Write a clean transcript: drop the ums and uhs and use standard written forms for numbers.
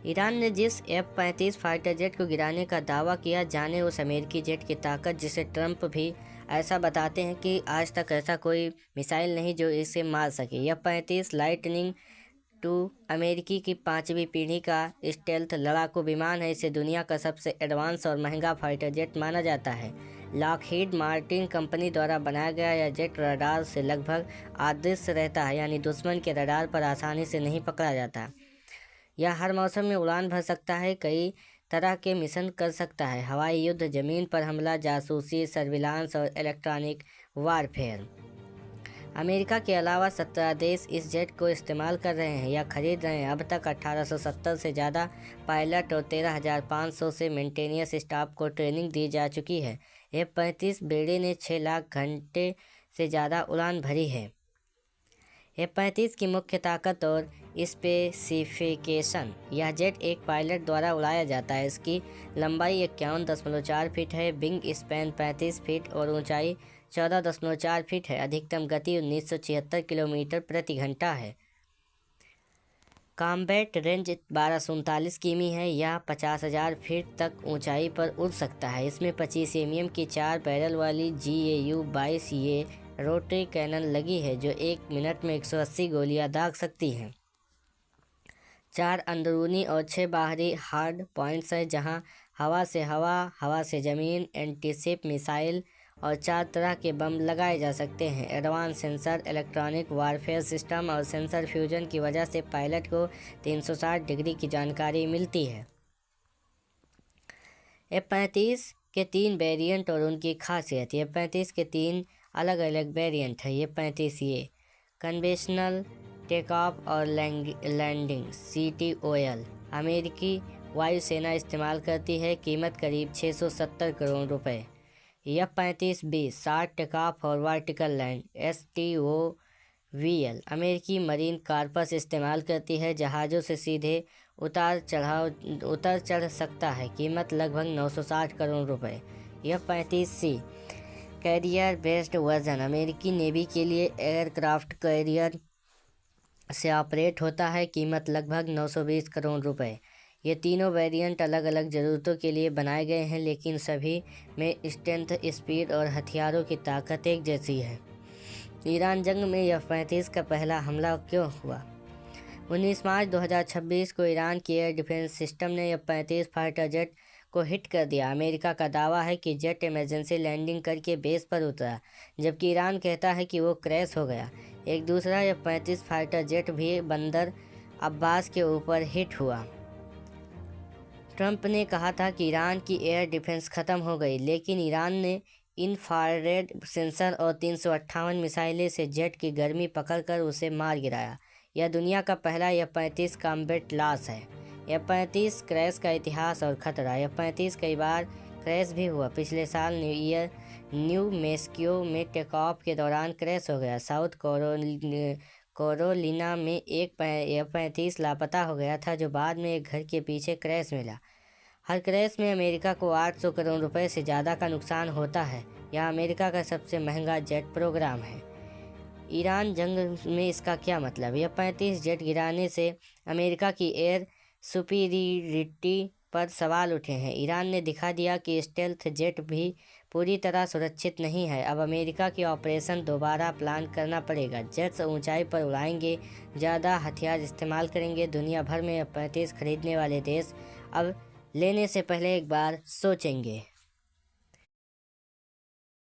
Iran ने जिस F-35 fighter jet को गिराने का दावा किया, जाने उस अमेरिकी जेट की ताकत जिसे ट्रंप भी ऐसा बताते हैं कि आज तक ऐसा कोई मिसाइल नहीं जो इसे मार सके। F-35 लाइटनिंग 2 अमेरिकी की 5वीं पीढ़ी का स्टेल्थ लड़ाकू विमान है। इसे दुनिया का सबसे एडवांस और महंगा फाइटर जेट माना जाता है। लॉकहीड मार्टिन कंपनी द्वारा बनाया गया यह जेट रडार से लगभग अदृश्य रहता है, यानी दुश्मन के रडार पर आसानी से नहीं पकड़ा जाता। यह हर मौसम में उड़ान भर सकता है, कई तरह के मिशन कर सकता है: हवाई युद्ध, जमीन पर हमला, जासूसी, सर्विलांस और इलेक्ट्रॉनिक वारफेयर। अमेरिका के अलावा 17 देश इस जेट को इस्तेमाल कर रहे हैं या खरीद रहे हैं। अब तक 1870 से ज़्यादा पायलट और 13,500 से मेंटेनेंस स्टाफ को ट्रेनिंग दी जा चुकी है। F-35 बेड़े ने 6 लाख घंटे से ज़्यादा उड़ान भरी है। F-35 की मुख्य ताकत और स्पेसिफिकेशन: यह जेट एक पायलट द्वारा उड़ाया जाता है। इसकी लंबाई 51.4 फीट है, विंग स्पैन 35 फीट और ऊंचाई 14.4 फीट है। अधिकतम गति 1976 किलोमीटर प्रति घंटा है। कॉम्बैट रेंज 1239 किमी है। यह 50,000 फीट तक ऊंचाई पर उड़ सकता है। इसमें 25 mm की 4 बैरल वाली GAU-22 रोटरी कैनन लगी है जो 1 मिनट में 180 गोलियां दाग सकती हैं। 4 अंदरूनी और 6 बाहरी हार्ड पॉइंट्स हैं, जहां हवा से हवा, हवा से ज़मीन, एंटीशिप मिसाइल और 4 तरह के बम लगाए जा सकते हैं। Advance sensor, electronic warfare system और सेंसर फ्यूजन की वजह से पायलट को 360 डिग्री की जानकारी मिलती है। F-35 के 3 वेरिएंट और उनकी खासियत: F-35 के 3 अलग अलग वेरिएंट हैं। F-35A कन्वेंशनल टेक ऑफ और लैंडिंग CTOL अमेरिकी वायुसेना इस्तेमाल करती है। कीमत करीब 670 करोड़ रुपए। F-35B शॉर्ट टेक ऑफ और वर्टिकल लैंड STOVL अमेरिकी मरीन कॉर्पस इस्तेमाल करती है। जहाज़ों से सीधे उतार चढ़ सकता है। कीमत लगभग 960 करोड़ रुपए। F-35C कैरियर बेस्ड वर्जन अमेरिकी नेवी के लिए एयरक्राफ्ट कैरियर से ऑपरेट होता है। कीमत लगभग 920 करोड़ रुपए। ये तीनों वेरिएंट अलग अलग ज़रूरतों के लिए बनाए गए हैं, लेकिन सभी में स्ट्रेंथ, स्पीड और हथियारों की ताकत एक जैसी है। ईरान जंग में F-35 का पहला हमला क्यों हुआ? 19 मार्च 2026 को ईरान की एयर डिफेंस सिस्टम ने F-35 फाइटर जेट को हिट कर दिया। अमेरिका का दावा है कि जेट इमरजेंसी लैंडिंग करके बेस पर उतरा, जबकि ईरान कहता है कि वो क्रैश हो गया। एक दूसरा F-35 फाइटर जेट भी बंदर अब्बास के ऊपर हिट हुआ। ट्रंप ने कहा था कि ईरान की एयर डिफेंस ख़त्म हो गई, लेकिन ईरान ने इंफ्रारेड सेंसर और 358 मिसाइलें से जेट की गर्मी पकड़कर उसे मार गिराया। यह दुनिया का पहला F-35 कॉम्बैट लॉस है। F-35 क्रैश का इतिहास और खतरा: F-35 कई बार क्रैश भी हुआ। पिछले साल न्यू मेक्सिको में टेक ऑफ के दौरान क्रैश हो गया। साउथ कैरोलिना में एक F-35 लापता हो गया था, जो बाद में एक घर के पीछे क्रैश मिला। हर क्रैश में अमेरिका को 800 करोड़ रुपए से ज़्यादा का नुकसान होता है। यह अमेरिका का सबसे महंगा जेट प्रोग्राम है। ईरान जंग में इसका क्या मतलब? F-35 जेट गिराने से अमेरिका की एयर सुपीरियरिटी पर सवाल उठे हैं। ईरान ने दिखा दिया कि स्टेल्थ जेट भी पूरी तरह सुरक्षित नहीं है। अब अमेरिका की ऑपरेशन दोबारा प्लान करना पड़ेगा। जेट्स ऊंचाई पर उड़ाएंगे, ज़्यादा हथियार इस्तेमाल करेंगे। दुनिया भर में F-35 खरीदने वाले देश अब लेने से पहले एक बार सोचेंगे।